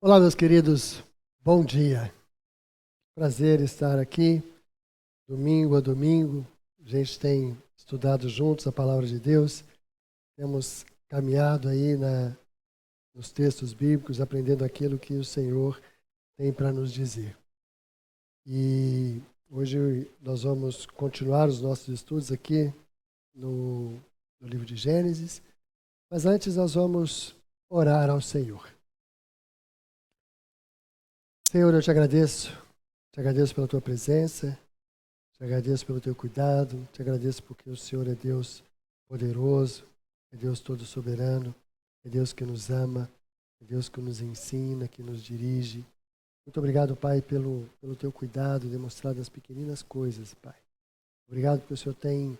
Olá, meus queridos, bom dia. Prazer estar aqui, domingo a domingo. A gente tem estudado juntos a palavra de Deus, temos caminhado aí nos textos bíblicos, aprendendo aquilo que o Senhor tem para nos dizer. E hoje nós vamos continuar os nossos estudos aqui no livro de Gênesis, mas antes nós vamos orar ao Senhor. Senhor, eu te agradeço pela tua presença, te agradeço pelo teu cuidado, te agradeço porque o Senhor é Deus poderoso, é Deus todo soberano, é Deus que nos ama, é Deus que nos ensina, que nos dirige. Muito obrigado, Pai, pelo teu cuidado demonstrado nas pequeninas coisas, Pai. Obrigado porque o Senhor tem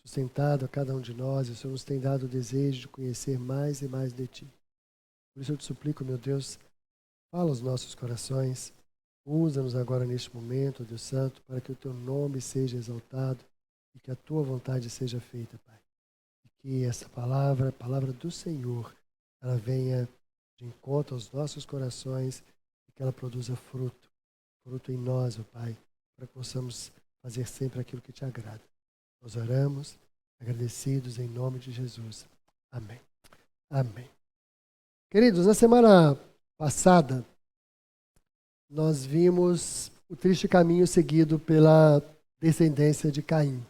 sustentado a cada um de nós, e o Senhor nos tem dado o desejo de conhecer mais e mais de Ti. Por isso eu te suplico, meu Deus, fala aos nossos corações. Usa-nos agora neste momento, ó Deus Santo, para que o Teu nome seja exaltado e que a Tua vontade seja feita, Pai. E que essa palavra, a palavra do Senhor, ela venha de encontro aos nossos corações e que ela produza fruto em nós, ó Pai, para que possamos fazer sempre aquilo que Te agrada. Nós oramos, agradecidos em nome de Jesus. Amém. Amém. Queridos, na semana passada, nós vimos o triste caminho seguido pela descendência de Caim.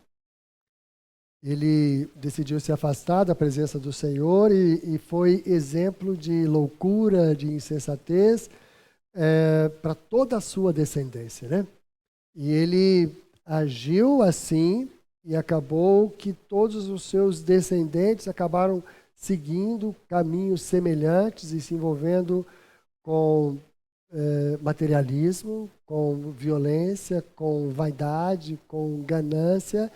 Ele decidiu se afastar da presença do Senhor e foi exemplo de loucura, de insensatez para toda a sua descendência, né? E ele agiu assim e acabou que todos os seus descendentes acabaram seguindo caminhos semelhantes e se envolvendo com materialismo, com violência, com vaidade, com ganância,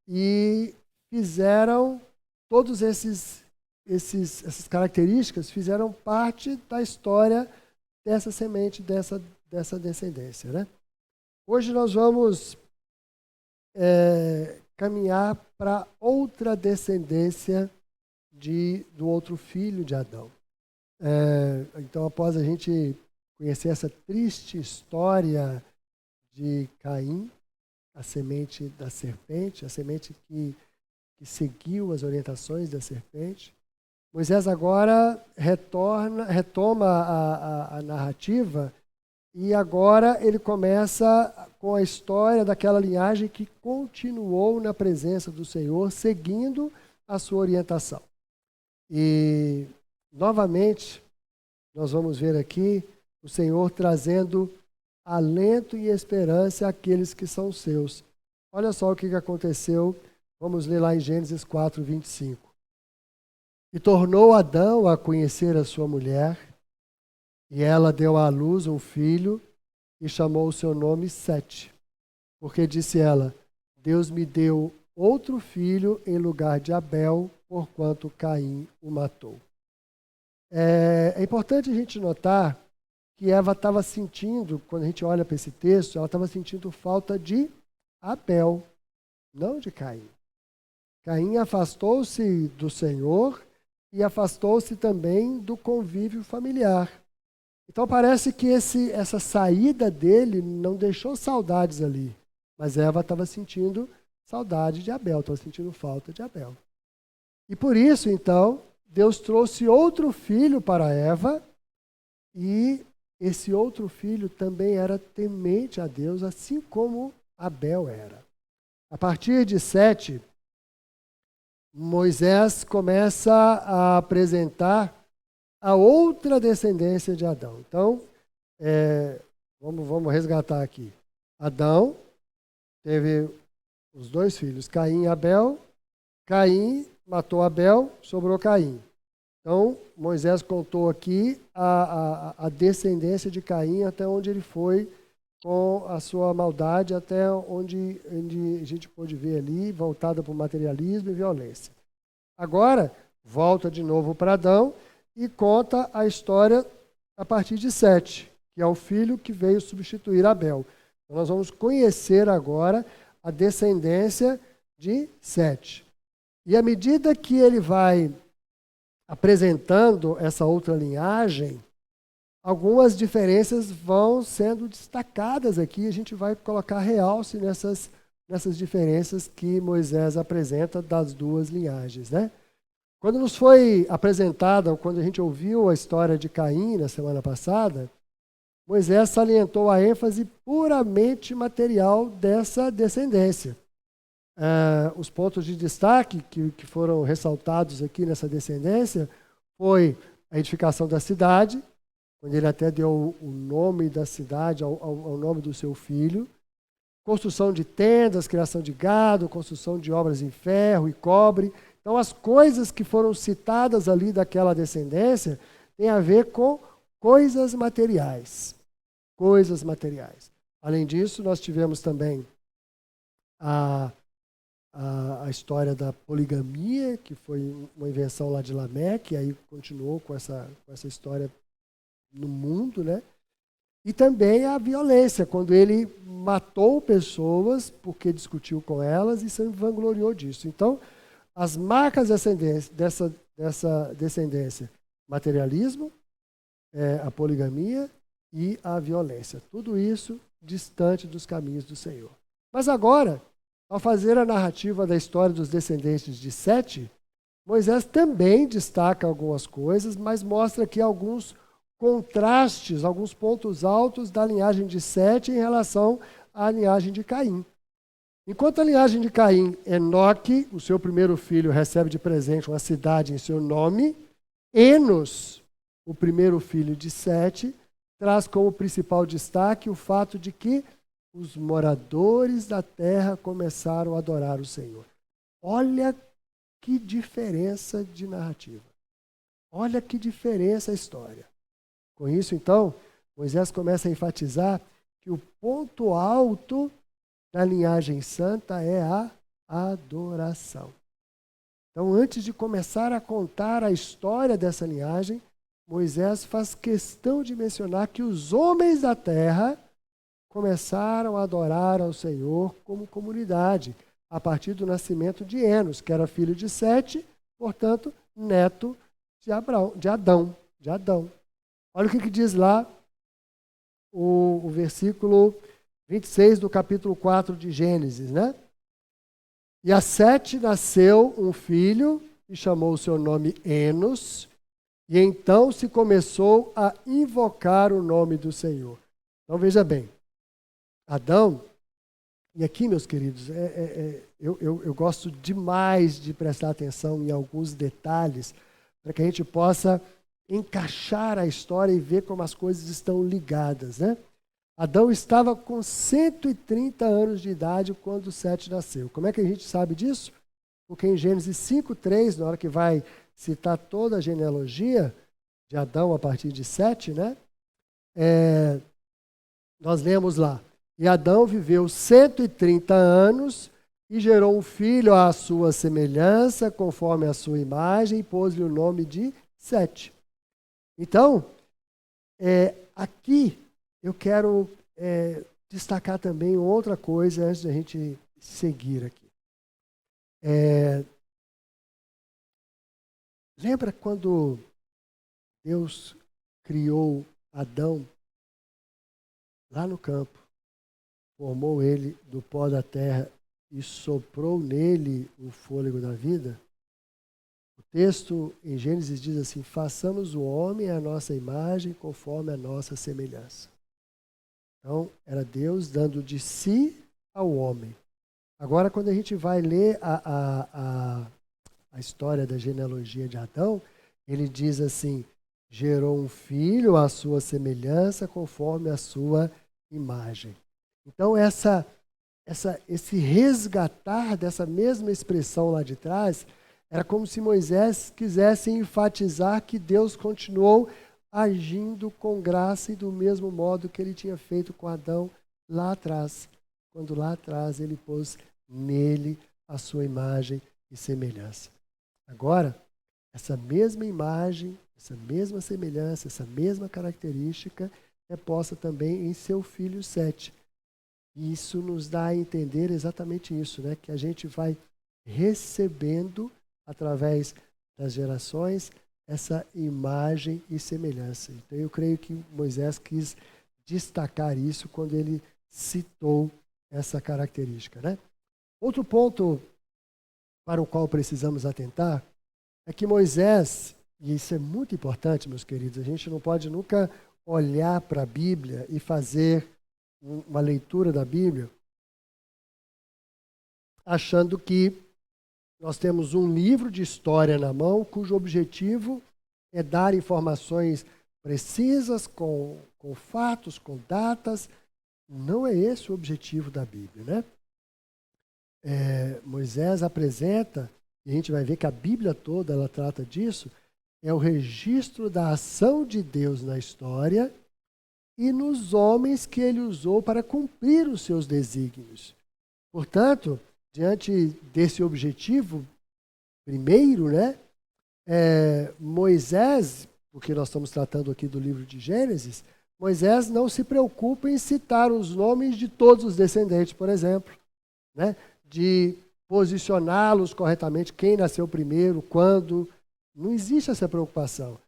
e fizeram todos essas características fizeram parte da história dessa semente, dessa descendência, né? Hoje nós vamos caminhar para outra descendência do outro filho de Adão. Então, após a gente conhecer essa triste história de Caim, a semente da serpente, a semente que seguiu as orientações da serpente, Moisés agora retoma a narrativa e agora ele começa com a história daquela linhagem que continuou na presença do Senhor, seguindo a sua orientação. E, novamente, nós vamos ver aqui o Senhor trazendo alento e esperança àqueles que são seus. Olha só o que aconteceu. Vamos ler lá em Gênesis 4, 25. E tornou Adão a conhecer a sua mulher, e ela deu à luz um filho, e chamou o seu nome Sete. Porque disse ela, Deus me deu outro filho em lugar de Abel, porquanto Caim o matou. É importante a gente notar que Eva estava sentindo, quando a gente olha para esse texto, ela estava sentindo falta de Abel, não de Caim. Caim afastou-se do Senhor e afastou-se também do convívio familiar. Então parece que essa saída dele não deixou saudades ali, mas Eva estava sentindo saudade de Abel, estava sentindo falta de Abel. E por isso, então, Deus trouxe outro filho para Eva e esse outro filho também era temente a Deus, assim como Abel era. A partir de 7, Moisés começa a apresentar a outra descendência de Adão. Então, vamos resgatar aqui. Adão teve os dois filhos, Caim e Abel. Caim matou Abel, sobrou Caim. Então, Moisés contou aqui a descendência de Caim até onde ele foi com a sua maldade, até onde a gente pôde ver ali, voltada para o materialismo e violência. Agora, volta de novo para Adão e conta a história a partir de 7, que é o filho que veio substituir Abel. Então, nós vamos conhecer agora a descendência de 7. E à medida que ele vai apresentando essa outra linhagem, algumas diferenças vão sendo destacadas aqui. A gente vai colocar realce nessas diferenças que Moisés apresenta das duas linhagens, né? Quando nos foi apresentada, quando a gente ouviu a história de Caim na semana passada, Moisés salientou a ênfase puramente material dessa descendência. Os pontos de destaque que foram ressaltados aqui nessa descendência foi a edificação da cidade, quando ele até deu o nome da cidade ao nome do seu filho, construção de tendas, criação de gado, construção de obras em ferro e cobre. Então, as coisas que foram citadas ali daquela descendência têm a ver com coisas materiais. Coisas materiais. Além disso, nós tivemos também a história da poligamia, que foi uma invenção lá de Lameque, e aí continuou com essa história no mundo, né? E também a violência, quando ele matou pessoas porque discutiu com elas e se vangloriou disso. Então, as marcas dessa descendência, materialismo, a poligamia e a violência. Tudo isso distante dos caminhos do Senhor. Mas agora, ao fazer a narrativa da história dos descendentes de Sete, Moisés também destaca algumas coisas, mas mostra aqui alguns contrastes, alguns pontos altos da linhagem de Sete em relação à linhagem de Caim. Enquanto a linhagem de Caim, Enoque, o seu primeiro filho, recebe de presente uma cidade em seu nome, Enos, o primeiro filho de Sete, traz como principal destaque o fato de que os moradores da terra começaram a adorar o Senhor. Olha que diferença de narrativa. Olha que diferença a história. Com isso, então, Moisés começa a enfatizar que o ponto alto da linhagem santa é a adoração. Então, antes de começar a contar a história dessa linhagem, Moisés faz questão de mencionar que os homens da terra começaram a adorar ao Senhor como comunidade, a partir do nascimento de Enos, que era filho de Sete, portanto, neto de Adão. Olha o que diz lá o versículo 26 do capítulo 4 de Gênesis, né? E a Sete nasceu um filho, e chamou o seu nome Enos, e então se começou a invocar o nome do Senhor. Então veja bem, Adão, e aqui, meus queridos, eu gosto demais de prestar atenção em alguns detalhes, para que a gente possa encaixar a história e ver como as coisas estão ligadas, né? Adão estava com 130 anos de idade quando Sete nasceu. Como é que a gente sabe disso? Porque em Gênesis 5:3, na hora que vai citar toda a genealogia de Adão a partir de Sete, né? Nós lemos lá, e Adão viveu 130 anos e gerou um filho à sua semelhança, conforme a sua imagem, e pôs-lhe o nome de Sete. Então, aqui eu quero destacar também outra coisa antes de a gente seguir aqui. Lembra quando Deus criou Adão lá no campo, formou ele do pó da terra e soprou nele o fôlego da vida? O texto em Gênesis diz assim: façamos o homem à nossa imagem, conforme a nossa semelhança. Então, era Deus dando de si ao homem. Agora, quando a gente vai ler a história da genealogia de Adão, ele diz assim: gerou um filho à sua semelhança, conforme a sua imagem. Então, esse resgatar dessa mesma expressão lá de trás, era como se Moisés quisesse enfatizar que Deus continuou agindo com graça e do mesmo modo que ele tinha feito com Adão lá atrás, quando lá atrás ele pôs nele a sua imagem e semelhança. Agora, essa mesma imagem, essa mesma semelhança, essa mesma característica é posta também em seu filho Sete. E isso nos dá a entender exatamente isso, né? Que a gente vai recebendo, através das gerações, essa imagem e semelhança. Então eu creio que Moisés quis destacar isso quando ele citou essa característica, né? Outro ponto para o qual precisamos atentar é que Moisés, e isso é muito importante, meus queridos, a gente não pode nunca olhar para a Bíblia e fazer uma leitura da Bíblia achando que nós temos um livro de história na mão cujo objetivo é dar informações precisas, com fatos, com datas. Não é esse o objetivo da Bíblia, né? Moisés apresenta, e a gente vai ver que a Bíblia toda ela trata disso, é o registro da ação de Deus na história e nos homens que ele usou para cumprir os seus desígnios. Portanto, diante desse objetivo primeiro, né, Moisés, porque nós estamos tratando aqui do livro de Gênesis, Moisés não se preocupa em citar os nomes de todos os descendentes, por exemplo, né, de posicioná-los corretamente, quem nasceu primeiro, quando. Não existe essa preocupação.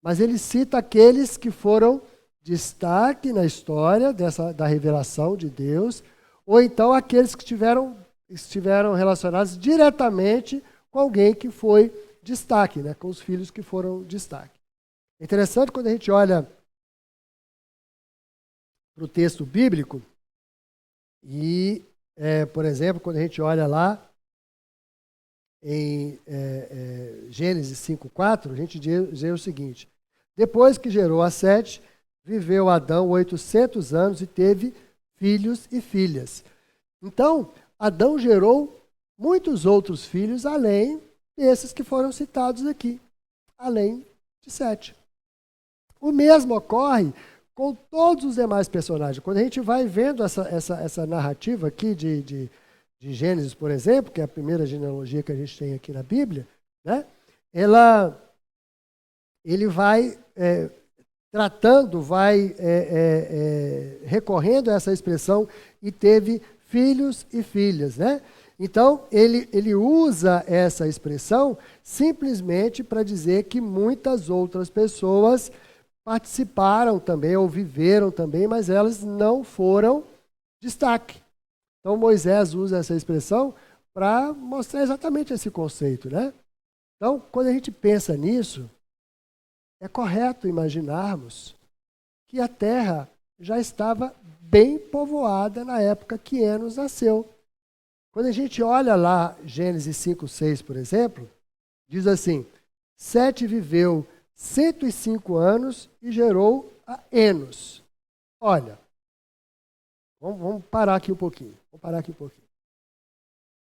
Mas ele cita aqueles que foram destaque na história da revelação de Deus, ou então aqueles que estiveram relacionados diretamente com alguém que foi destaque, né, com os filhos que foram destaque. É interessante quando a gente olha para o texto bíblico e, por exemplo, quando a gente olha lá em Gênesis 5:4, a gente diz o seguinte: depois que gerou a Sete, viveu Adão 800 anos e teve filhos e filhas. Então, Adão gerou muitos outros filhos, além desses que foram citados aqui, além de Sete. O mesmo ocorre com todos os demais personagens. Quando a gente vai vendo essa narrativa aqui de Gênesis, por exemplo, que é a primeira genealogia que a gente tem aqui na Bíblia, né? Ele vai tratando, vai recorrendo a essa expressão e teve filhos e filhas, né? Então, ele usa essa expressão simplesmente para dizer que muitas outras pessoas participaram também ou viveram também, mas elas não foram destaque. Então, Moisés usa essa expressão para mostrar exatamente esse conceito, né? Então, quando a gente pensa nisso, é correto imaginarmos que a terra já estava bem povoada na época que Enos nasceu. Quando a gente olha lá Gênesis 5:6, por exemplo, diz assim: Sete viveu 105 anos e gerou a Enos. Olha, vamos parar aqui um pouquinho.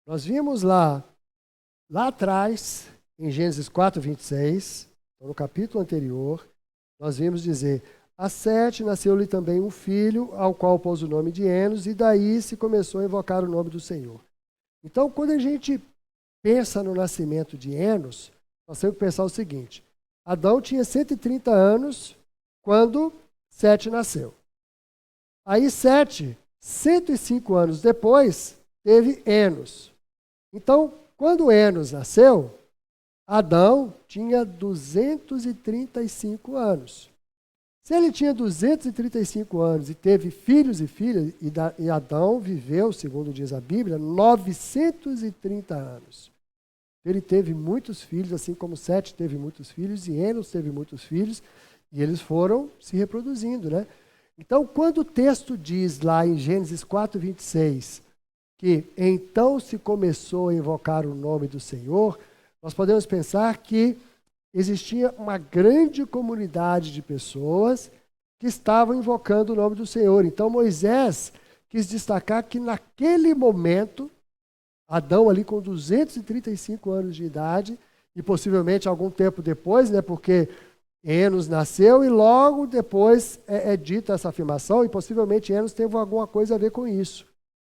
Nós vimos lá atrás, em Gênesis 4:26, no capítulo anterior, nós vimos dizer: a Sete nasceu-lhe também um filho, ao qual pôs o nome de Enos, e daí se começou a invocar o nome do Senhor. Então, quando a gente pensa no nascimento de Enos, nós temos que pensar o seguinte: Adão tinha 130 anos quando Sete nasceu. Aí Sete, 105 anos depois, teve Enos. Então, quando Enos nasceu, Adão tinha 235 anos. Se ele tinha 235 anos e teve filhos e filhas, e Adão viveu, segundo diz a Bíblia, 930 anos. Ele teve muitos filhos, assim como Sete teve muitos filhos, e Enos teve muitos filhos, e eles foram se reproduzindo, né? Então, quando o texto diz lá em Gênesis 4:26, que então se começou a invocar o nome do Senhor, nós podemos pensar que existia uma grande comunidade de pessoas que estavam invocando o nome do Senhor. Então Moisés quis destacar que naquele momento, Adão ali com 235 anos de idade, e possivelmente algum tempo depois, né, porque Enos nasceu e logo depois é dita essa afirmação, e possivelmente Enos teve alguma coisa a ver com isso.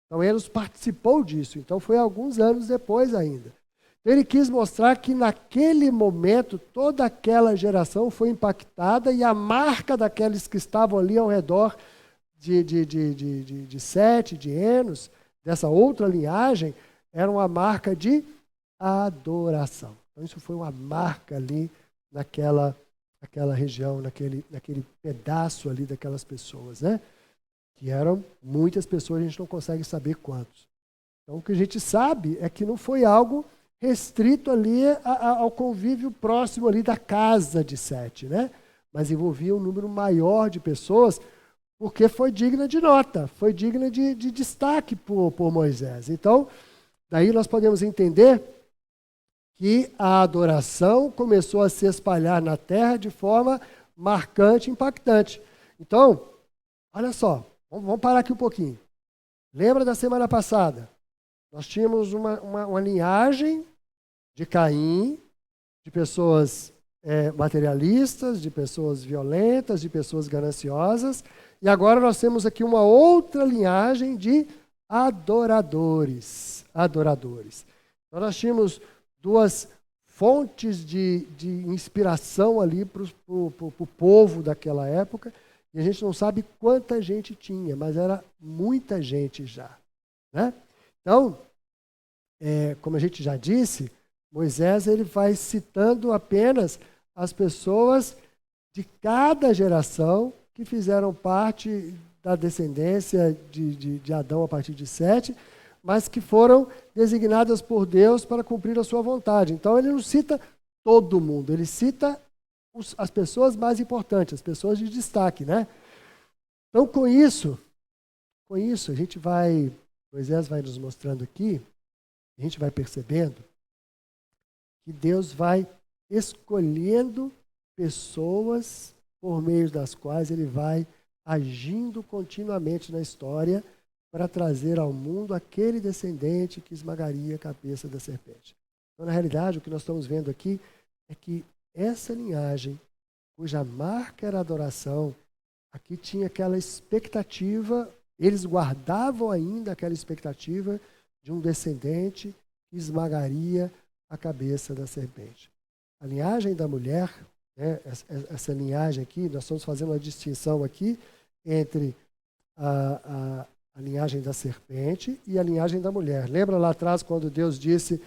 Então Enos participou disso, então foi alguns anos depois ainda. Ele quis mostrar que naquele momento toda aquela geração foi impactada e a marca daqueles que estavam ali ao redor de Sete, de Enos, dessa outra linhagem, era uma marca de adoração. Então isso foi uma marca ali naquela região, naquele pedaço ali daquelas pessoas, né? Que eram muitas pessoas, a gente não consegue saber quantos. Então, o que a gente sabe é que não foi algo restrito ali ao convívio próximo ali da casa de Sete, né? Mas envolvia um número maior de pessoas, porque foi digna de nota, foi digna de destaque por Moisés. Então, daí nós podemos entender que a adoração começou a se espalhar na terra de forma marcante e impactante. Então, olha só, vamos parar aqui um pouquinho. Lembra da semana passada? Nós tínhamos uma linhagem de Caim, de pessoas materialistas, de pessoas violentas, de pessoas gananciosas. E agora nós temos aqui uma outra linhagem de adoradores. Adoradores. Então nós tínhamos duas fontes de inspiração ali para o povo daquela época. E a gente não sabe quanta gente tinha, mas era muita gente já, né? Então, como a gente já disse, Moisés ele vai citando apenas as pessoas de cada geração que fizeram parte da descendência de Adão a partir de Sete, mas que foram designadas por Deus para cumprir a sua vontade. Então, ele não cita todo mundo, ele cita as pessoas mais importantes, as pessoas de destaque, né? Então, com isso, Moisés vai nos mostrando aqui, a gente vai percebendo que Deus vai escolhendo pessoas por meio das quais ele vai agindo continuamente na história para trazer ao mundo aquele descendente que esmagaria a cabeça da serpente. Então, na realidade, o que nós estamos vendo aqui é que essa linhagem, cuja marca era a adoração, aqui tinha aquela expectativa, eles guardavam ainda aquela expectativa de um descendente que esmagaria a cabeça da serpente. A linhagem da mulher, né, essa linhagem aqui, nós estamos fazendo uma distinção aqui entre a linhagem da serpente e a linhagem da mulher. Lembra lá atrás quando Deus disse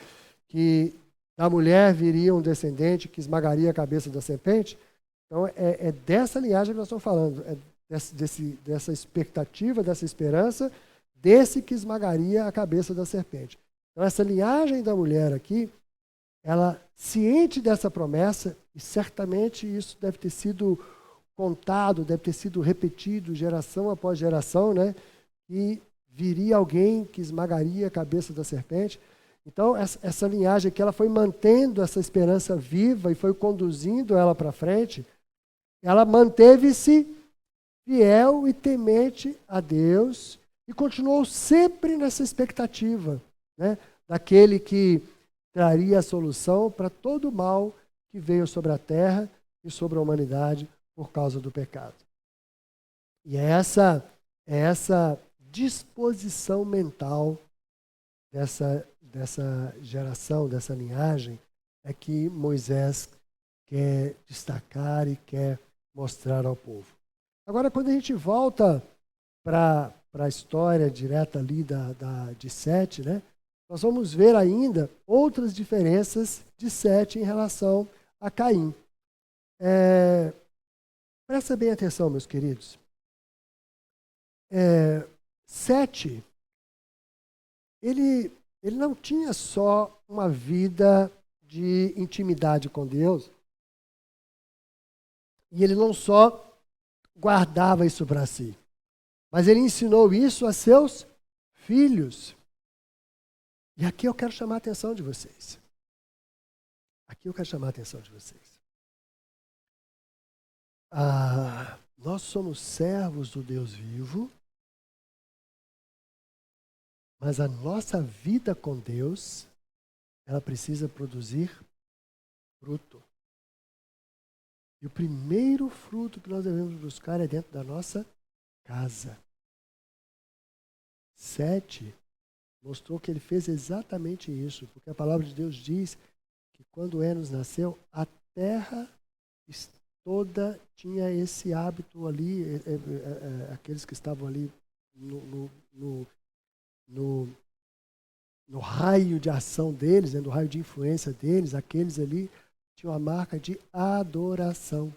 que da mulher viria um descendente que esmagaria a cabeça da serpente? Então, é dessa linhagem que nós estamos falando, dessa expectativa, dessa esperança, desse que esmagaria a cabeça da serpente. Então, essa linhagem da mulher aqui, ela, ciente dessa promessa, e certamente isso deve ter sido contado, deve ter sido repetido geração após geração, né? E viria alguém que esmagaria a cabeça da serpente. Então, essa linhagem aqui, ela foi mantendo essa esperança viva e foi conduzindo ela para frente. Ela manteve-se fiel e temente a Deus e continuou sempre nessa expectativa, né, daquele que traria a solução para todo o mal que veio sobre a terra e sobre a humanidade por causa do pecado. E é essa disposição mental dessa geração, dessa linhagem, é que Moisés quer destacar e quer mostrar ao povo. Agora, quando a gente volta para a história direta ali de Sete, né, nós vamos ver ainda outras diferenças de Sete em relação a Caim. Presta bem atenção, meus queridos. Sete, ele não tinha só uma vida de intimidade com Deus, e ele não só guardava isso para si, mas ele ensinou isso a seus filhos. E aqui eu quero chamar a atenção de vocês. Nós somos servos do Deus vivo, mas a nossa vida com Deus, ela precisa produzir fruto. E o primeiro fruto que nós devemos buscar é dentro da nossa casa. Sete mostrou que ele fez exatamente isso, porque a palavra de Deus diz que quando Enos nasceu, a terra toda tinha esse hábito ali, aqueles que estavam ali no raio de ação deles, no raio de influência deles, aqueles ali tinha uma marca de adoração.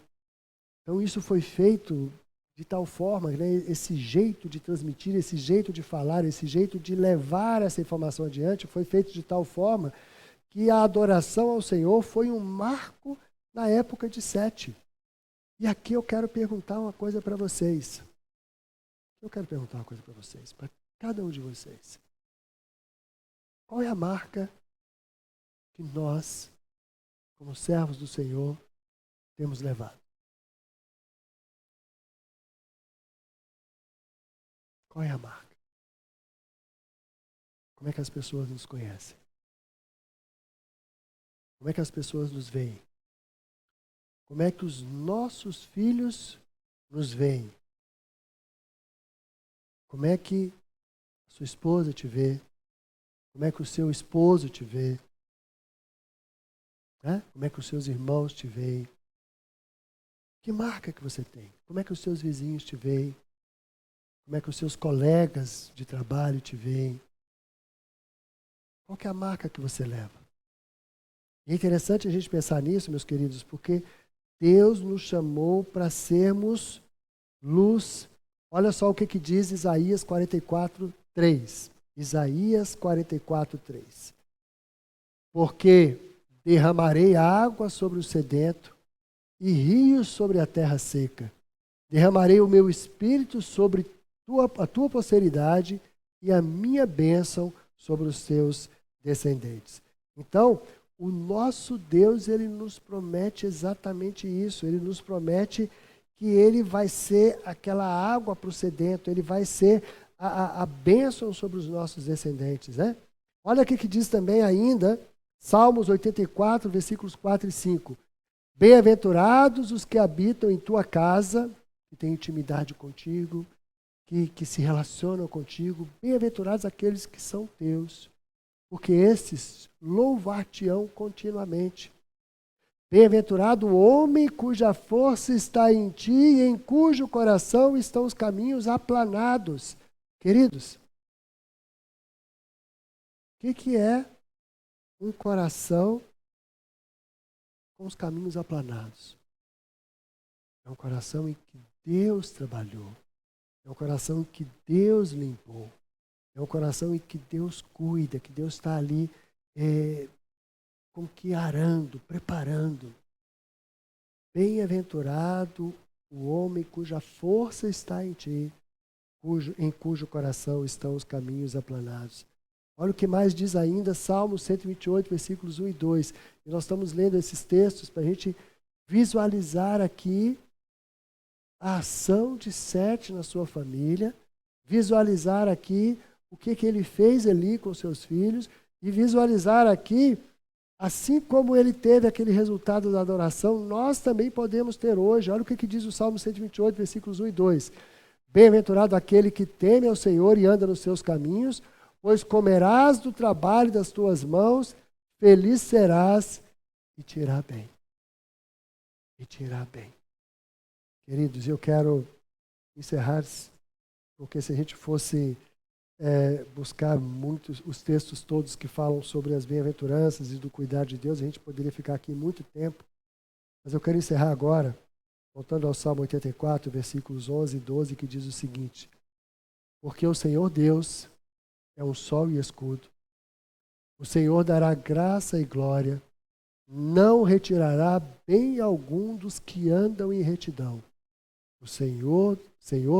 Então isso foi feito de tal forma, né, esse jeito de transmitir, esse jeito de falar, esse jeito de levar essa informação adiante, foi feito de tal forma que a adoração ao Senhor foi um marco na época de Sete. E aqui eu quero perguntar uma coisa para vocês. Eu quero perguntar uma coisa para vocês, para cada um de vocês. Qual é a marca que nós, como servos do Senhor, temos levado? Qual é a marca? Como é que as pessoas nos conhecem? Como é que as pessoas nos veem? Como é que os nossos filhos nos veem? Como é que a sua esposa te vê? Como é que o seu esposo te vê? Né? Como é que os seus irmãos te veem? Que marca que você tem? Como é que os seus vizinhos te veem? Como é que os seus colegas de trabalho te veem? Qual que é a marca que você leva? E é interessante a gente pensar nisso, meus queridos, porque Deus nos chamou para sermos luz. Olha só o que diz Isaías 44, 3. Isaías 44, 3. Porque derramarei água sobre o sedento e rios sobre a terra seca. Derramarei o meu espírito sobre a tua posteridade e a minha bênção sobre os teus descendentes. Então, o nosso Deus, ele nos promete exatamente isso. Ele nos promete que ele vai ser aquela água para o sedento, ele vai ser a bênção sobre os nossos descendentes, né? Olha aqui que diz também ainda, Salmos 84, versículos 4 e 5. Bem-aventurados os que habitam em tua casa, que têm intimidade contigo, que se relacionam contigo. Bem-aventurados aqueles que são teus, porque estes louvar-te-ão continuamente. Bem-aventurado o homem cuja força está em ti e em cujo coração estão os caminhos aplanados. Queridos, o que é um coração com os caminhos aplanados? É um coração em que Deus trabalhou. É um coração em que Deus limpou. É um coração em que Deus cuida, que Deus está ali como que arando, preparando. Bem-aventurado o homem cuja força está em ti, em cujo coração estão os caminhos aplanados. Olha o que mais diz ainda, Salmo 128, versículos 1 e 2. E nós estamos lendo esses textos para a gente visualizar aqui a ação de Sete na sua família, visualizar aqui o que ele fez ali com seus filhos e visualizar aqui, assim como ele teve aquele resultado da adoração, nós também podemos ter hoje. Olha o que diz o Salmo 128, versículos 1 e 2. Bem-aventurado aquele que teme ao Senhor e anda nos seus caminhos, pois comerás do trabalho das tuas mãos, feliz serás e te irá bem. E te irá bem. Queridos, eu quero encerrar, porque se a gente fosse buscar muitos os textos todos que falam sobre as bem-aventuranças e do cuidar de Deus, a gente poderia ficar aqui muito tempo. Mas eu quero encerrar agora, voltando ao Salmo 84, versículos 11 e 12, que diz o seguinte: porque o Senhor Deus é um sol e escudo. O Senhor dará graça e glória, não retirará bem algum dos que andam em retidão. O Senhor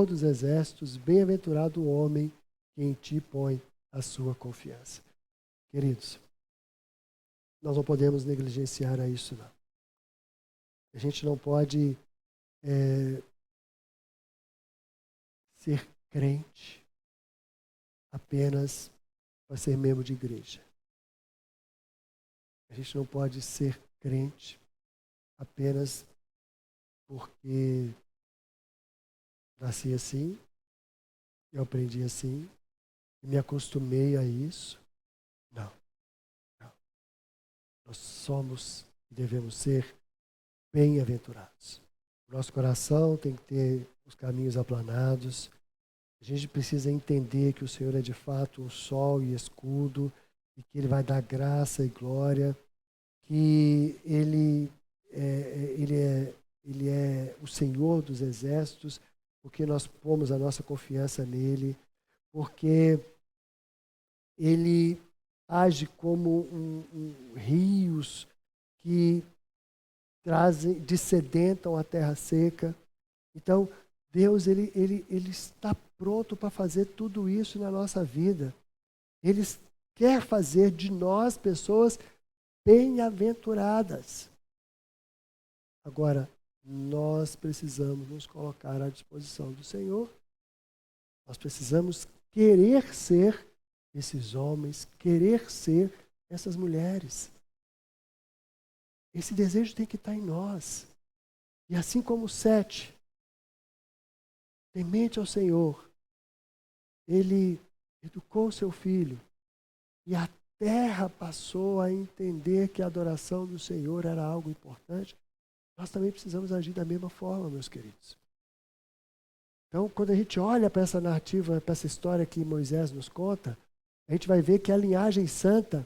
dos exércitos, bem-aventurado o homem que em ti põe a sua confiança. Queridos, nós não podemos negligenciar a isso, não. A gente não pode ser crente apenas para ser membro de igreja. A gente não pode ser crente apenas porque nasci assim, eu aprendi assim, e me acostumei a isso. Não. Nós somos e devemos ser bem-aventurados. Nosso coração tem que ter os caminhos aplanados. A gente precisa entender que o Senhor é de fato um sol e escudo, e que Ele vai dar graça e glória, que ele é o Senhor dos exércitos, porque nós pomos a nossa confiança nele, porque ele age como rios que trazem, dessedentam a terra seca. Então, Deus ele está pronto para fazer tudo isso na nossa vida. Ele quer fazer de nós pessoas bem-aventuradas. Agora, nós precisamos nos colocar à disposição do Senhor. Nós precisamos querer ser esses homens, querer ser essas mulheres. Esse desejo tem que estar em nós. E assim como Sete, temente ao Senhor, ele educou seu filho e a terra passou a entender que a adoração do Senhor era algo importante. Nós também precisamos agir da mesma forma, meus queridos. Então, quando a gente olha para essa narrativa, para essa história que Moisés nos conta, a gente vai ver que a linhagem santa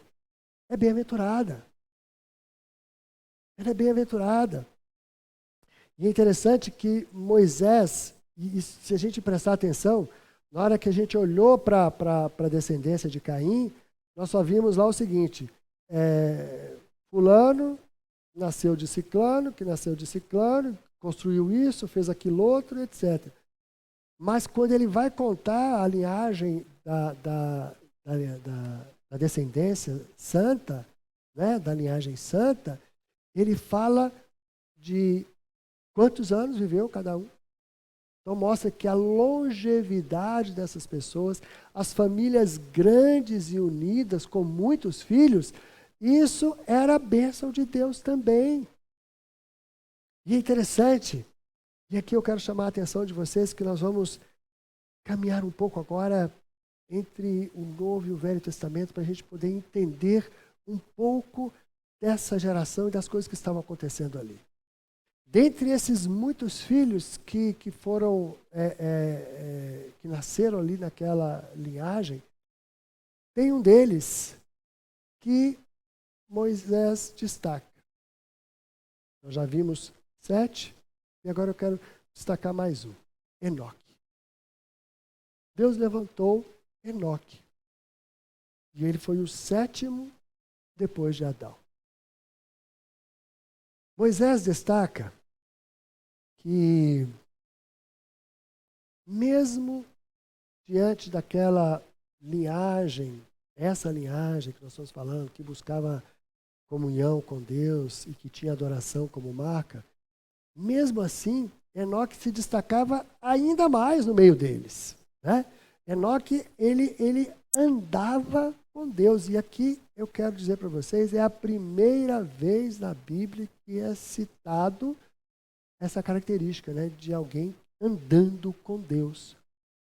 é bem-aventurada. Ela é bem-aventurada. E é interessante que Moisés, e se a gente prestar atenção, na hora que a gente olhou para a descendência de Caim, nós só vimos lá o seguinte, fulano nasceu de ciclano, que nasceu de ciclano, construiu isso, fez aquilo outro, etc. Mas quando ele vai contar a linhagem da descendência santa, né, da linhagem santa, ele fala de quantos anos viveu cada um. Então mostra que a longevidade dessas pessoas, as famílias grandes e unidas com muitos filhos, isso era a bênção de Deus também. E é interessante, e aqui eu quero chamar a atenção de vocês que nós vamos caminhar um pouco agora entre o Novo e o Velho Testamento para a gente poder entender um pouco dessa geração e das coisas que estavam acontecendo ali. Dentre esses muitos filhos que foram, que nasceram ali naquela linhagem, tem um deles que Moisés destaca. Nós já vimos 7, e agora eu quero destacar mais um, Enoque. Deus levantou Enoque, e ele foi o 7º depois de Adão. Moisés destaca que, mesmo diante daquela linhagem, essa linhagem que nós estamos falando, que buscava comunhão com Deus e que tinha adoração como marca, mesmo assim, Enoque se destacava ainda mais no meio deles, né? Enoque, ele andava com Deus. E aqui eu quero dizer para vocês, é a primeira vez na Bíblia que é citado essa característica, né, de alguém andando com Deus.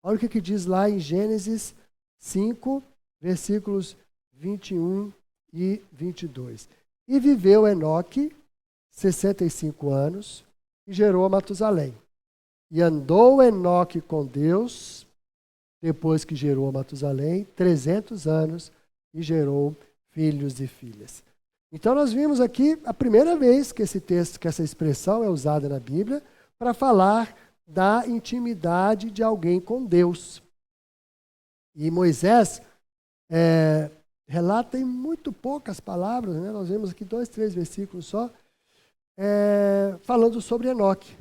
Olha o que diz lá em Gênesis 5, versículos 21 e 22. E viveu Enoque 65 anos e gerou a Matusalém. E andou Enoque com Deus, depois que gerou a Matusalém, 300 anos e gerou filhos e filhas. Então nós vimos aqui a primeira vez que esse texto, que essa expressão é usada na Bíblia para falar da intimidade de alguém com Deus. E Moisés relata em muito poucas palavras, né? Nós vemos aqui 2, 3 versículos só, falando sobre Enoque.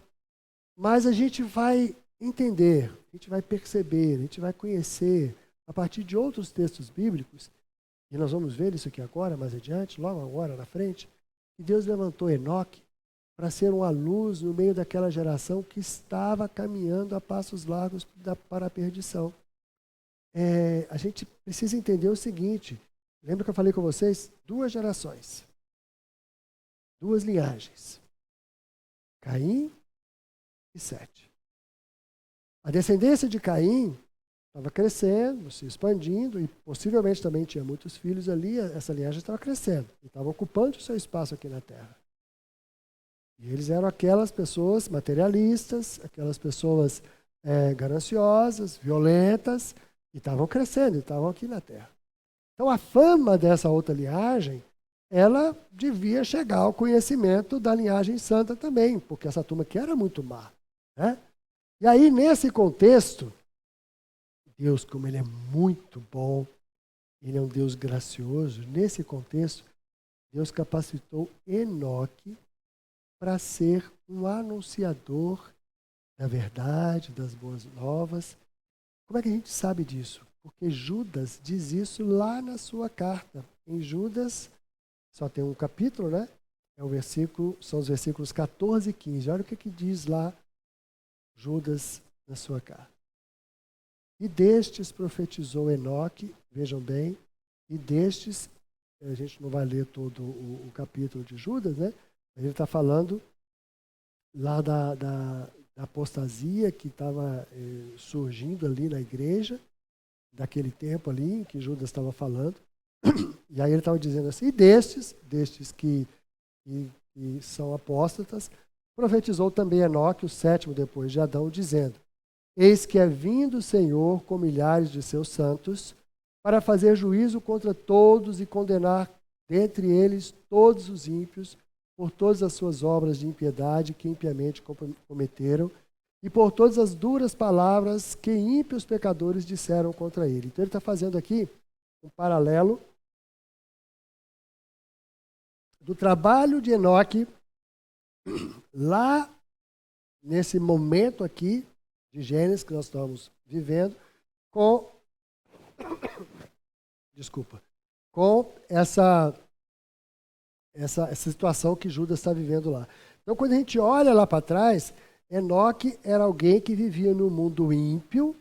Mas a gente vai entender, a gente vai perceber, a gente vai conhecer, a partir de outros textos bíblicos, e nós vamos ver isso aqui agora, mais adiante, logo agora na frente, que Deus levantou Enoque para ser uma luz no meio daquela geração que estava caminhando a passos largos para a perdição. A gente precisa entender o seguinte, lembra que eu falei com vocês? 2 gerações, 2 linhagens, Caim e Sete. A descendência de Caim estava crescendo, se expandindo, e possivelmente também tinha muitos filhos ali, essa linhagem estava crescendo, e estava ocupando o seu espaço aqui na terra. E eles eram aquelas pessoas materialistas, aquelas pessoas gananciosas, violentas, e estavam crescendo, e estavam aqui na terra. Então a fama dessa outra linhagem ela devia chegar ao conhecimento da linhagem santa também, porque essa turma aqui era muito má, né? E aí, nesse contexto, Deus, como Ele é muito bom, Ele é um Deus gracioso, nesse contexto, Deus capacitou Enoque para ser um anunciador da verdade, das boas novas. Como é que a gente sabe disso? Porque Judas diz isso lá na sua carta. Em Judas, só tem um capítulo, né? São os versículos 14 e 15. Olha o que diz lá Judas na sua carta. E destes profetizou Enoque, vejam bem, e destes, a gente não vai ler todo o capítulo de Judas, né? Ele está falando lá da apostasia que estava surgindo ali na igreja, daquele tempo ali em que Judas estava falando. E aí ele estava dizendo assim, e destes que são apóstatas, profetizou também Enoque, o sétimo depois de Adão, dizendo, eis que é vindo o Senhor com milhares de seus santos, para fazer juízo contra todos e condenar dentre eles todos os ímpios, por todas as suas obras de impiedade que impiamente cometeram, e por todas as duras palavras que ímpios pecadores disseram contra ele. Então ele está fazendo aqui um paralelo do trabalho de Enoque, lá nesse momento aqui de Gênesis que nós estamos vivendo, com essa situação que Judas está vivendo lá. Então, quando a gente olha lá para trás, Enoque era alguém que vivia no mundo ímpio,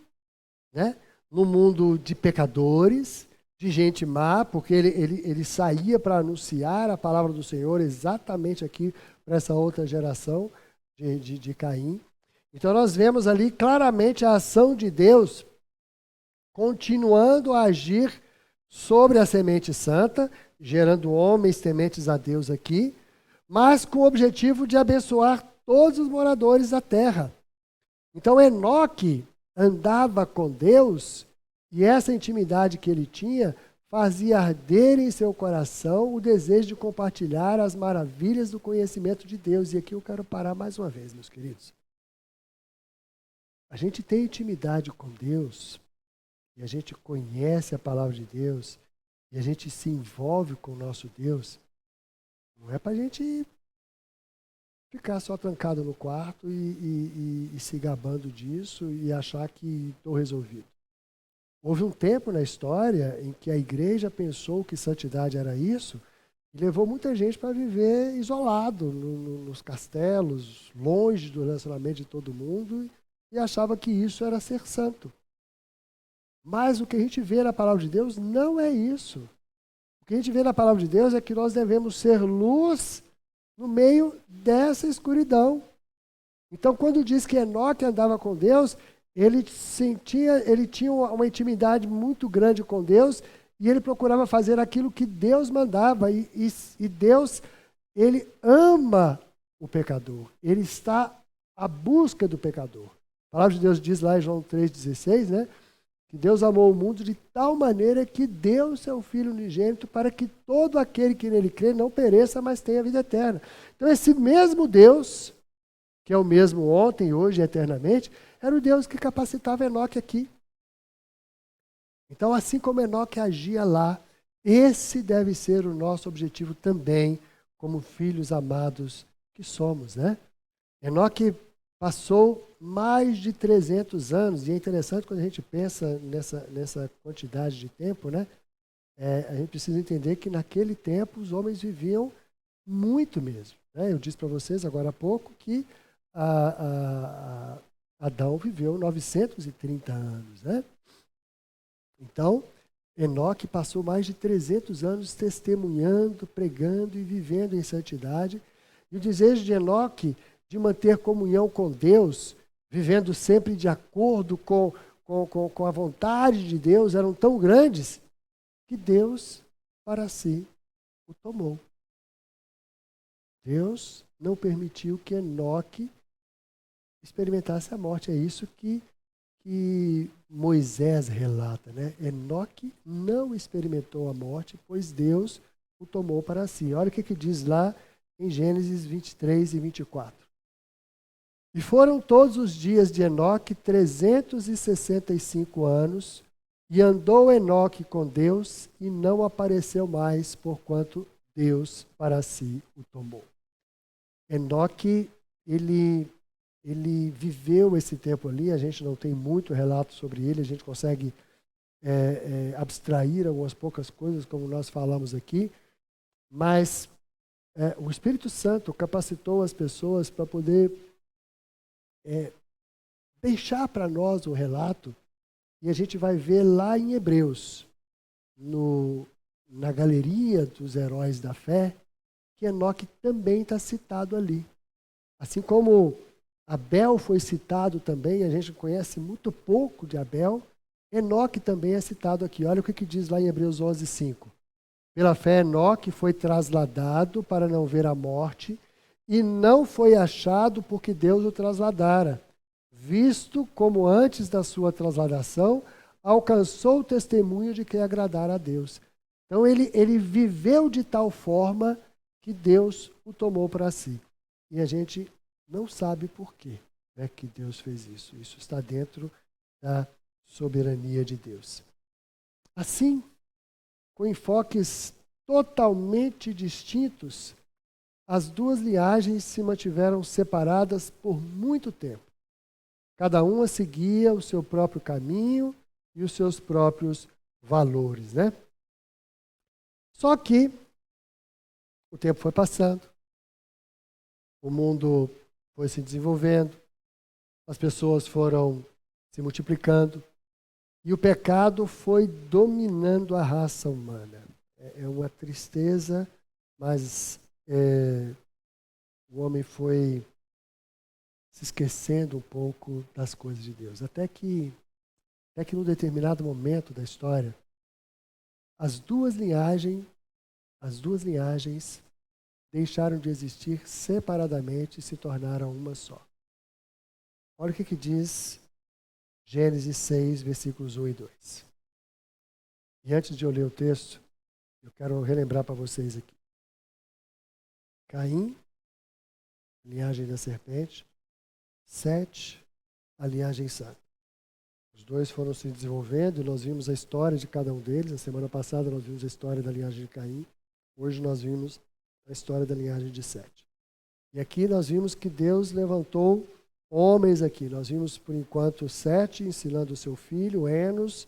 né? No mundo de pecadores, de gente má, porque ele saía para anunciar a palavra do Senhor exatamente aqui para essa outra geração de Caim. Então nós vemos ali claramente a ação de Deus continuando a agir sobre a semente santa, gerando homens tementes a Deus aqui, mas com o objetivo de abençoar todos os moradores da terra. Então Enoque andava com Deus e essa intimidade que ele tinha fazia arder em seu coração o desejo de compartilhar as maravilhas do conhecimento de Deus. E aqui eu quero parar mais uma vez, meus queridos. A gente tem intimidade com Deus e a gente conhece a palavra de Deus e a gente se envolve com o nosso Deus, não é para a gente ficar só trancado no quarto e se gabando disso e achar que estou resolvido. Houve um tempo na história em que a igreja pensou que santidade era isso e levou muita gente para viver isolado nos castelos, longe do relacionamento de todo mundo e achava que isso era ser santo. Mas o que a gente vê na palavra de Deus não é isso. O que a gente vê na palavra de Deus é que nós devemos ser luz no meio dessa escuridão. Então, quando diz que Enoque andava com Deus, ele tinha uma intimidade muito grande com Deus e ele procurava fazer aquilo que Deus mandava. E Deus, ele ama o pecador. Ele está à busca do pecador. A palavra de Deus diz lá em João 3,16, né? Que Deus amou o mundo de tal maneira que deu o seu Filho unigênito para que todo aquele que nele crê não pereça, mas tenha vida eterna. Então esse mesmo Deus, que é o mesmo ontem, hoje e eternamente, era o Deus que capacitava Enoque aqui. Então assim como Enoque agia lá, esse deve ser o nosso objetivo também, como filhos amados que somos, né? Enoque passou mais de 300 anos, e é interessante quando a gente pensa nessa quantidade de tempo, né? A gente precisa entender que naquele tempo os homens viviam muito mesmo, né? Eu disse para vocês agora há pouco que Adão viveu 930 anos, né? Então, Enoque passou mais de 300 anos testemunhando, pregando e vivendo em santidade. E o desejo de Enoque de manter comunhão com Deus, vivendo sempre de acordo com a vontade de Deus, eram tão grandes que Deus para si o tomou. Deus não permitiu que Enoque experimentasse a morte. É isso que Moisés relata, né? Enoque não experimentou a morte, pois Deus o tomou para si. Olha o que diz lá em Gênesis 23 e 24. E foram todos os dias de Enoque 365 anos, e andou Enoque com Deus, e não apareceu mais, porquanto Deus para si o tomou. Enoque, ele viveu esse tempo ali, a gente não tem muito relato sobre ele, a gente consegue abstrair algumas poucas coisas, como nós falamos aqui, mas o Espírito Santo capacitou as pessoas para poder deixar para nós o relato, e a gente vai ver lá em Hebreus, na galeria dos heróis da fé, que Enoque também está citado ali. Assim como Abel foi citado também, a gente conhece muito pouco de Abel, Enoque também é citado aqui. Olha o que diz lá em Hebreus 11, 5. Pela fé, Enoque foi trasladado para não ver a morte, e não foi achado porque Deus o trasladara, visto como antes da sua trasladação alcançou o testemunho de que agradara a Deus. Então ele viveu de tal forma que Deus o tomou para si. E a gente não sabe por quê, né, que Deus fez isso. Isso está dentro da soberania de Deus. Assim, com enfoques totalmente distintos, as duas linhagens se mantiveram separadas por muito tempo. Cada uma seguia o seu próprio caminho e os seus próprios valores, né? Só que o tempo foi passando, o mundo foi se desenvolvendo, as pessoas foram se multiplicando e o pecado foi dominando a raça humana. É uma tristeza, mas o homem foi se esquecendo um pouco das coisas de Deus. Até que num determinado momento da história, as duas linhagens deixaram de existir separadamente e se tornaram uma só. Olha o que diz Gênesis 6, versículos 1 e 2. E antes de eu ler o texto, eu quero relembrar para vocês aqui. Caim, linhagem da serpente. Sete, a linhagem santa. Os dois foram se desenvolvendo e nós vimos a história de cada um deles. Na semana passada nós vimos a história da linhagem de Caim. Hoje nós vimos a história da linhagem de Sete. E aqui nós vimos que Deus levantou homens aqui. Nós vimos, por enquanto, Sete ensinando o seu filho, Enos,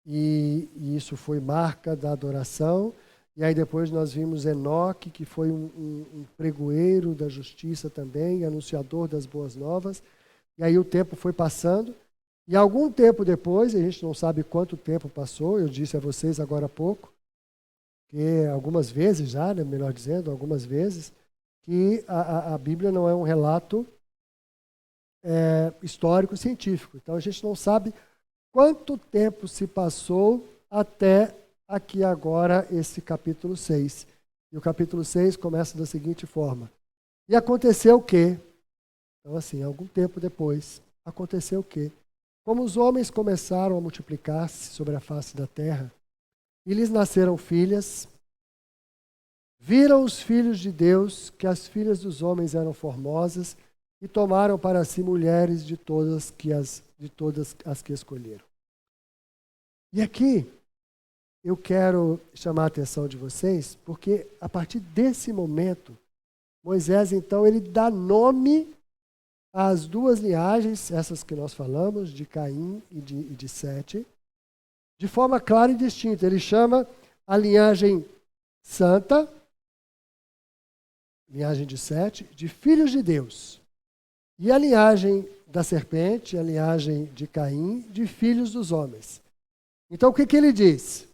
e isso foi marca da adoração. E aí depois nós vimos Enoque, que foi um pregoeiro da justiça também, anunciador das boas novas. E aí o tempo foi passando. E algum tempo depois, a gente não sabe quanto tempo passou, eu disse a vocês agora há pouco, que algumas vezes já, né, melhor dizendo, algumas vezes, que a Bíblia não é um relato histórico científico. Então a gente não sabe quanto tempo se passou até aqui agora esse capítulo 6. E o capítulo 6 começa da seguinte forma. E aconteceu o quê? Então assim, algum tempo depois, aconteceu o quê? Como os homens começaram a multiplicar-se sobre a face da terra, e lhes nasceram filhas, viram os filhos de Deus que as filhas dos homens eram formosas, e tomaram para si mulheres de todas as que escolheram. E aqui eu quero chamar a atenção de vocês, porque a partir desse momento, Moisés então ele dá nome às duas linhagens, essas que nós falamos, de Caim e de Sete, de forma clara e distinta. Ele chama a linhagem santa, linhagem de Sete, de filhos de Deus. E a linhagem da serpente, a linhagem de Caim, de filhos dos homens. Então o que ele diz?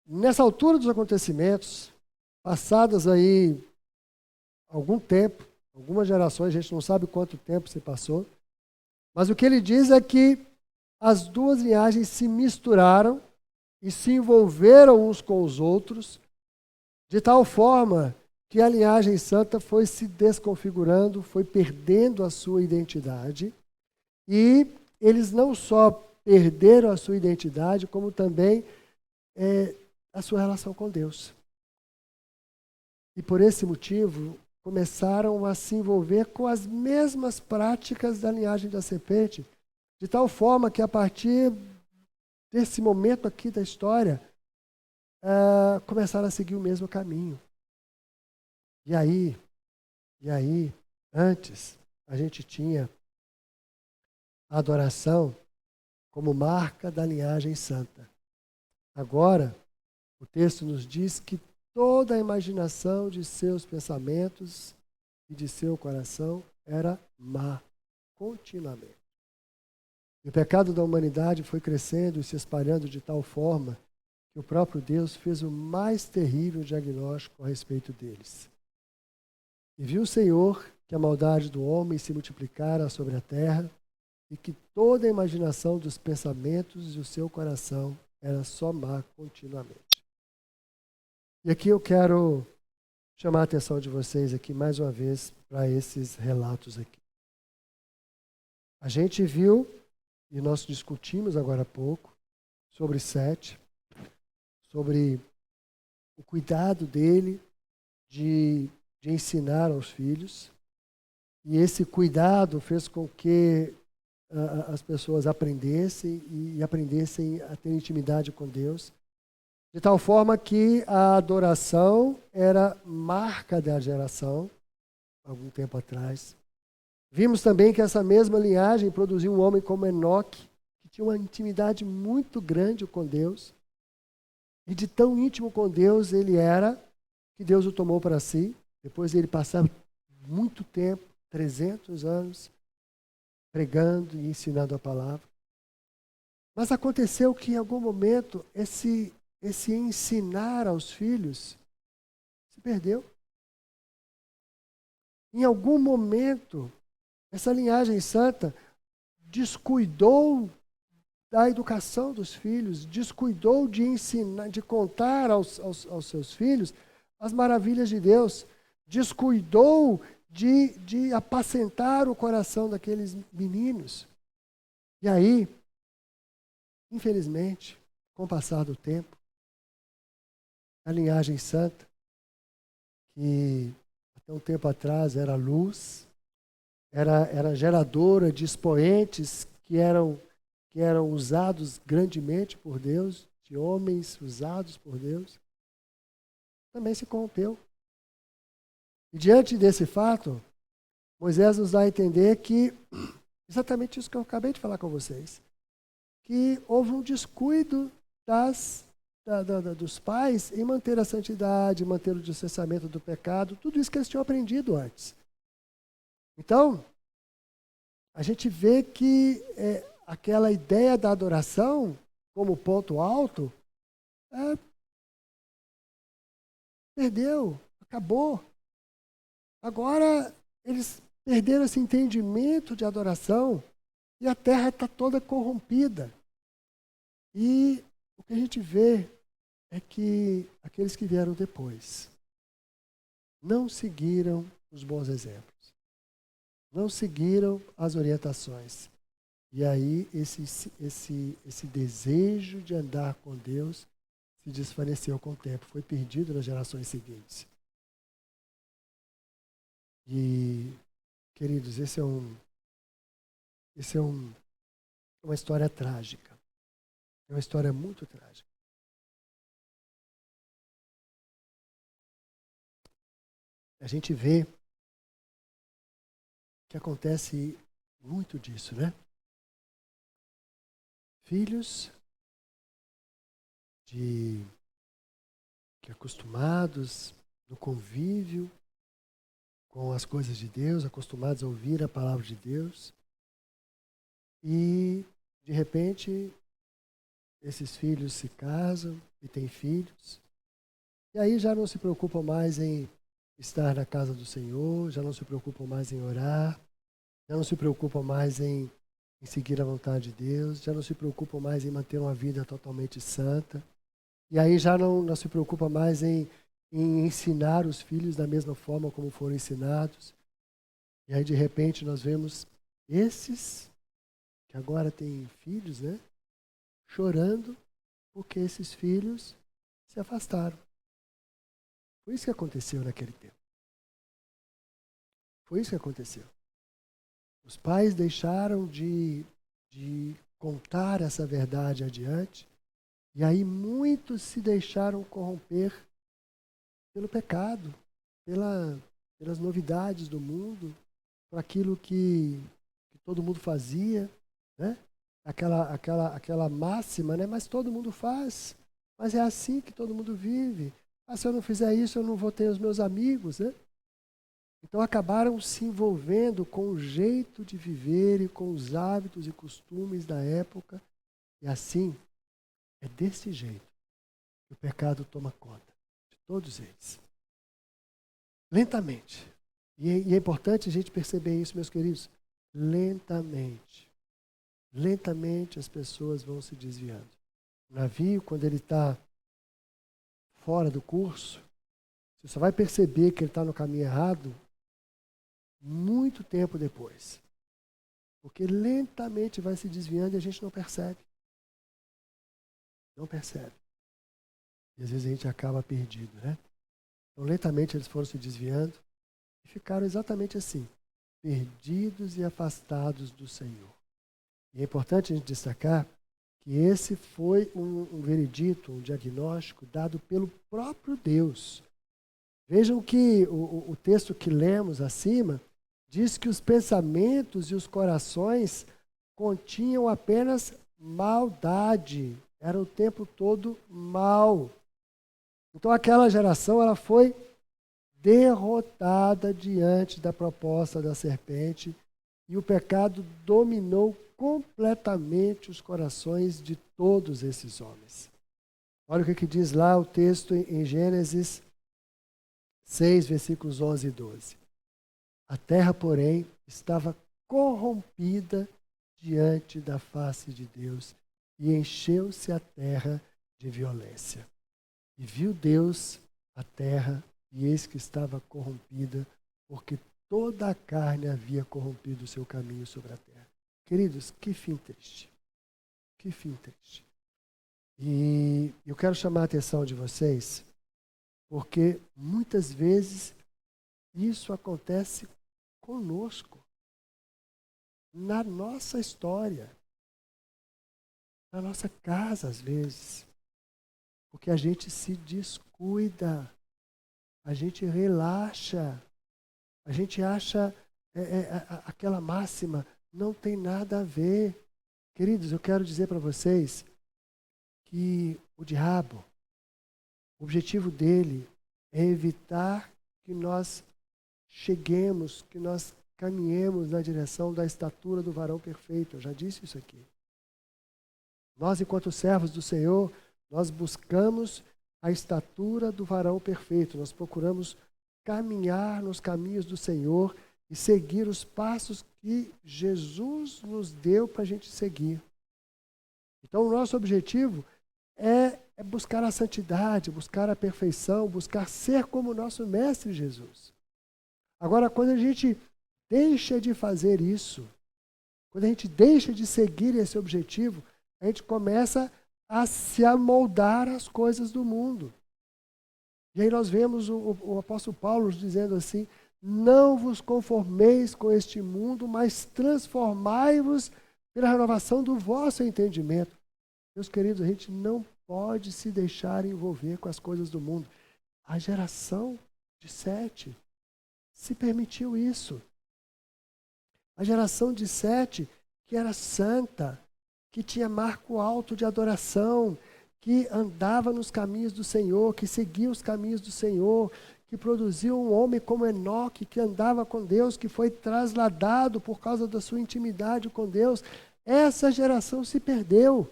Nessa altura dos acontecimentos, passadas aí algum tempo, algumas gerações, a gente não sabe quanto tempo se passou, mas o que ele diz é que as duas linhagens se misturaram e se envolveram uns com os outros, de tal forma que a linhagem santa foi se desconfigurando, foi perdendo a sua identidade, e eles não só perderam a sua identidade, como também a sua relação com Deus. E por esse motivo, começaram a se envolver com as mesmas práticas da linhagem da serpente, de tal forma que a partir desse momento aqui da história, começaram a seguir o mesmo caminho. E aí, antes, a gente tinha a adoração como marca da linhagem santa. Agora, o texto nos diz que toda a imaginação de seus pensamentos e de seu coração era má, continuamente. E o pecado da humanidade foi crescendo e se espalhando de tal forma que o próprio Deus fez o mais terrível diagnóstico a respeito deles. E viu o Senhor que a maldade do homem se multiplicara sobre a terra e que toda a imaginação dos pensamentos e o seu coração era só má continuamente. E aqui eu quero chamar a atenção de vocês aqui mais uma vez para esses relatos aqui. A gente viu, e nós discutimos agora há pouco, sobre Sete, sobre o cuidado dele de ensinar aos filhos. E esse cuidado fez com que as pessoas aprendessem e aprendessem a ter intimidade com Deus. De tal forma que a adoração era marca da geração, algum tempo atrás. Vimos também que essa mesma linhagem produziu um homem como Enoque, que tinha uma intimidade muito grande com Deus. E de tão íntimo com Deus ele era, que Deus o tomou para si. Depois ele passava muito tempo, 300 anos, pregando e ensinando a palavra. Mas aconteceu que em algum momento esse ensinar aos filhos se perdeu. Em algum momento, essa linhagem santa descuidou da educação dos filhos, descuidou de ensinar, de contar aos seus filhos as maravilhas de Deus, descuidou de apacentar o coração daqueles meninos. E aí, infelizmente, com o passar do tempo, a linhagem santa, que até um tempo atrás era luz, era geradora de expoentes que eram usados grandemente por Deus, de homens usados por Deus, também se corrompeu. E diante desse fato, Moisés nos dá a entender que, exatamente isso que eu acabei de falar com vocês, que houve um descuido dos pais em manter a santidade, manter o distanciamento do pecado, tudo isso que eles tinham aprendido antes. Então, a gente vê que aquela ideia da adoração como ponto alto, perdeu, acabou. Agora, eles perderam esse entendimento de adoração e a terra está toda corrompida. E o que a gente vê é que aqueles que vieram depois não seguiram os bons exemplos, não seguiram as orientações. E aí esse desejo de andar com Deus se desvaneceu com o tempo, foi perdido nas gerações seguintes. E, queridos, esse é uma história trágica. É uma história muito trágica. A gente vê que acontece muito disso, né? Filhos que acostumados no convívio com as coisas de Deus, acostumados a ouvir a palavra de Deus, e de repente esses filhos se casam e têm filhos, e aí já não se preocupam mais em estar na casa do Senhor, já não se preocupam mais em orar, já não se preocupam mais em seguir a vontade de Deus, já não se preocupam mais em manter uma vida totalmente santa, e aí já não se preocupa mais em ensinar os filhos da mesma forma como foram ensinados. E aí de repente nós vemos esses que agora têm filhos, né, chorando porque esses filhos se afastaram. Foi isso que aconteceu naquele tempo. Foi isso que aconteceu. Os pais deixaram de contar essa verdade adiante, e aí muitos se deixaram corromper pelo pecado, pelas novidades do mundo, por aquilo que todo mundo fazia, né? Aquela máxima, né? Mas todo mundo faz, mas é assim que todo mundo vive. Ah, se eu não fizer isso, eu não vou ter os meus amigos, né? Então acabaram se envolvendo com o jeito de viver e com os hábitos e costumes da época. E assim, é desse jeito que o pecado toma conta de todos eles. Lentamente. E é importante a gente perceber isso, meus queridos. Lentamente. Lentamente as pessoas vão se desviando. O navio, quando ele está fora do curso, você só vai perceber que ele está no caminho errado muito tempo depois. Porque lentamente vai se desviando e a gente não percebe. Não percebe. E às vezes a gente acaba perdido, né? Então lentamente eles foram se desviando e ficaram exatamente assim, perdidos e afastados do Senhor. E é importante a gente destacar que esse foi um veredito, um diagnóstico dado pelo próprio Deus. Vejam que o texto que lemos acima diz que os pensamentos e os corações continham apenas maldade. Era o tempo todo mal. Então aquela geração ela foi derrotada diante da proposta da serpente e o pecado dominou completamente os corações de todos esses homens. Olha o que diz lá o texto em Gênesis 6, versículos 11 e 12. A terra, porém, estava corrompida diante da face de Deus e encheu-se a terra de violência. E viu Deus a terra, e eis que estava corrompida, porque toda a carne havia corrompido o seu caminho sobre a terra. Queridos, que fim triste. Que fim triste. E eu quero chamar a atenção de vocês, porque muitas vezes isso acontece conosco, na nossa história, na nossa casa às vezes, porque a gente se descuida, a gente relaxa, a gente acha aquela máxima, não tem nada a ver. Queridos, eu quero dizer para vocês que o diabo, o objetivo dele é evitar que nós cheguemos, que nós caminhemos na direção da estatura do varão perfeito. Eu já disse isso aqui. Nós, enquanto servos do Senhor, nós buscamos a estatura do varão perfeito. Nós procuramos caminhar nos caminhos do Senhor e seguir os passos que Jesus nos deu para a gente seguir. Então, o nosso objetivo é buscar a santidade, buscar a perfeição, buscar ser como o nosso Mestre Jesus. Agora, quando a gente deixa de fazer isso, quando a gente deixa de seguir esse objetivo, a gente começa a se amoldar às coisas do mundo. E aí nós vemos o apóstolo Paulo dizendo assim, não vos conformeis com este mundo, mas transformai-vos pela renovação do vosso entendimento. Meus queridos, a gente não pode se deixar envolver com as coisas do mundo. A geração de Sete se permitiu isso. A geração de Sete, que era santa, que tinha marco alto de adoração, que andava nos caminhos do Senhor, que seguia os caminhos do Senhor, que produziu um homem como Enoque, que andava com Deus, que foi trasladado por causa da sua intimidade com Deus. Essa geração se perdeu.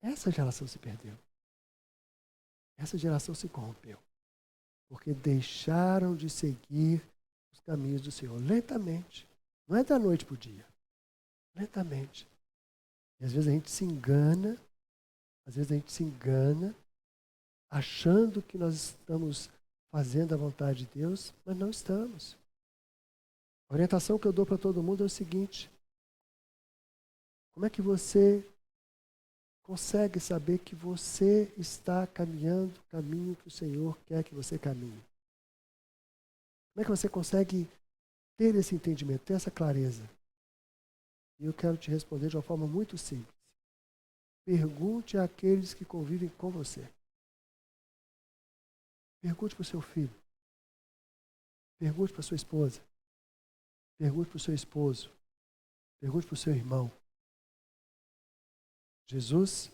Essa geração se perdeu. Essa geração se corrompeu. Porque deixaram de seguir os caminhos do Senhor lentamente. Não é da noite para o dia. Lentamente. E às vezes a gente se engana, achando que nós estamos fazendo a vontade de Deus, mas não estamos. A orientação que eu dou para todo mundo é o seguinte: como é que você consegue saber que você está caminhando o caminho que o Senhor quer que você caminhe? Como é que você consegue ter esse entendimento, ter essa clareza? E eu quero te responder de uma forma muito simples. Pergunte àqueles que convivem com você. Pergunte para o seu filho. Pergunte para a sua esposa. Pergunte para o seu esposo. Pergunte para o seu irmão. Jesus,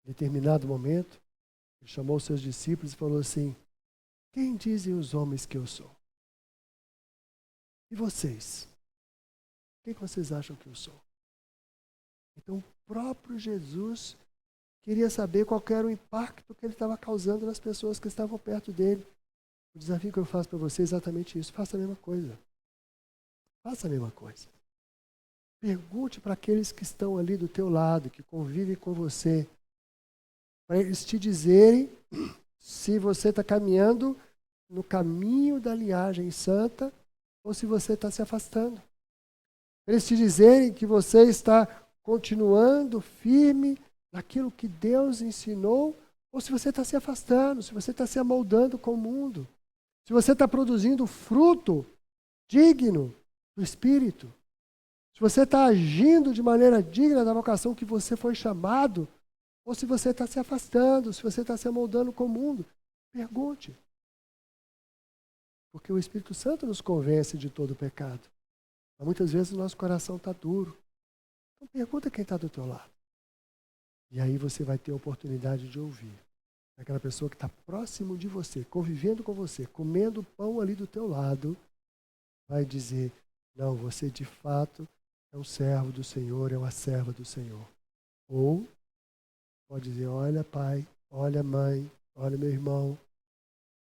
em determinado momento, ele chamou os seus discípulos e falou assim: quem dizem os homens que eu sou? E vocês? Quem que vocês acham que eu sou? Então, o próprio Jesus queria saber qual era o impacto que ele estava causando nas pessoas que estavam perto dele. O desafio que eu faço para você é exatamente isso. Faça a mesma coisa. Faça a mesma coisa. Pergunte para aqueles que estão ali do teu lado, que convivem com você, para eles te dizerem se você está caminhando no caminho da linhagem santa ou se você está se afastando. Para eles te dizerem que você está continuando firme naquilo que Deus ensinou ou se você está se afastando, se você está se amoldando com o mundo, se você está produzindo fruto digno do Espírito. Se você está agindo de maneira digna da vocação que você foi chamado, ou se você está se afastando, se você está se amoldando com o mundo, pergunte. Porque o Espírito Santo nos convence de todo o pecado. Mas muitas vezes o nosso coração está duro. Então pergunta quem está do teu lado. E aí você vai ter a oportunidade de ouvir. Aquela pessoa que está próximo de você, convivendo com você, comendo pão ali do teu lado, vai dizer: não, você de fato é um servo do Senhor, é uma serva do Senhor. Ou pode dizer: olha pai, olha mãe, olha meu irmão,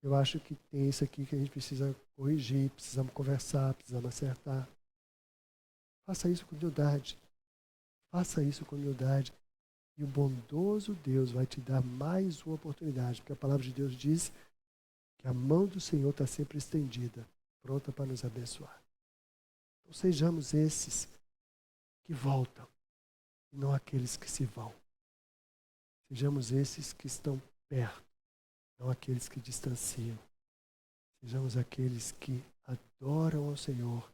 eu acho que tem isso aqui que a gente precisa corrigir, precisamos conversar, precisamos acertar. Faça isso com humildade. Faça isso com humildade. E o bondoso Deus vai te dar mais uma oportunidade, porque a palavra de Deus diz que a mão do Senhor está sempre estendida, pronta para nos abençoar. Então sejamos esses que voltam, e não aqueles que se vão. Sejamos esses que estão perto, não aqueles que distanciam. Sejamos aqueles que adoram ao Senhor,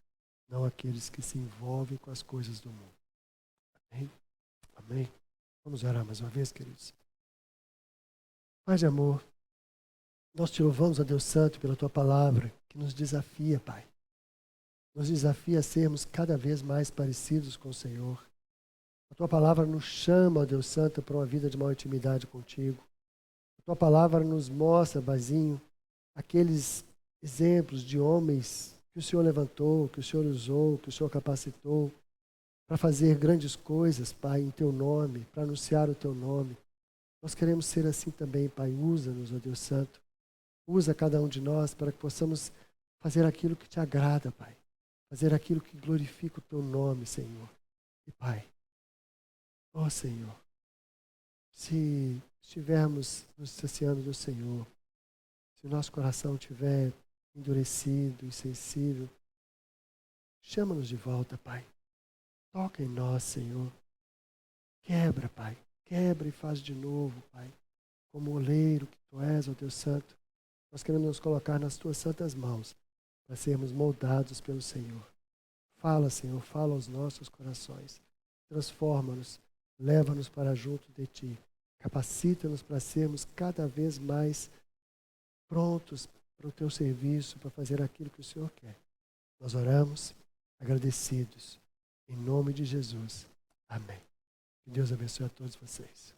não aqueles que se envolvem com as coisas do mundo. Amém? Amém? Vamos orar mais uma vez, queridos. Pai de amor, nós te louvamos, a Deus Santo, pela tua palavra, que nos desafia, Pai. Nos desafia a sermos cada vez mais parecidos com o Senhor. A tua palavra nos chama, ó Deus Santo, para uma vida de maior intimidade contigo. A tua palavra nos mostra, Bazinho, aqueles exemplos de homens que o Senhor levantou, que o Senhor usou, que o Senhor capacitou para fazer grandes coisas, Pai, em teu nome, para anunciar o teu nome. Nós queremos ser assim também, Pai. Usa-nos, ó Deus Santo. Usa cada um de nós para que possamos fazer aquilo que te agrada, Pai. Fazer aquilo que glorifica o teu nome, Senhor. E, Pai, ó Senhor, se estivermos nos distanciando do Senhor, se o nosso coração estiver endurecido, insensível, chama-nos de volta, Pai. Toca em nós, Senhor. Quebra, Pai. Quebra e faz de novo, Pai. Como oleiro que Tu és, ó Deus Santo, nós queremos nos colocar nas Tuas santas mãos para sermos moldados pelo Senhor. Fala, Senhor, fala aos nossos corações. Transforma-nos, leva-nos para junto de Ti. Capacita-nos para sermos cada vez mais prontos para o Teu serviço, para fazer aquilo que o Senhor quer. Nós oramos agradecidos. Em nome de Jesus. Amém. Que Deus abençoe a todos vocês.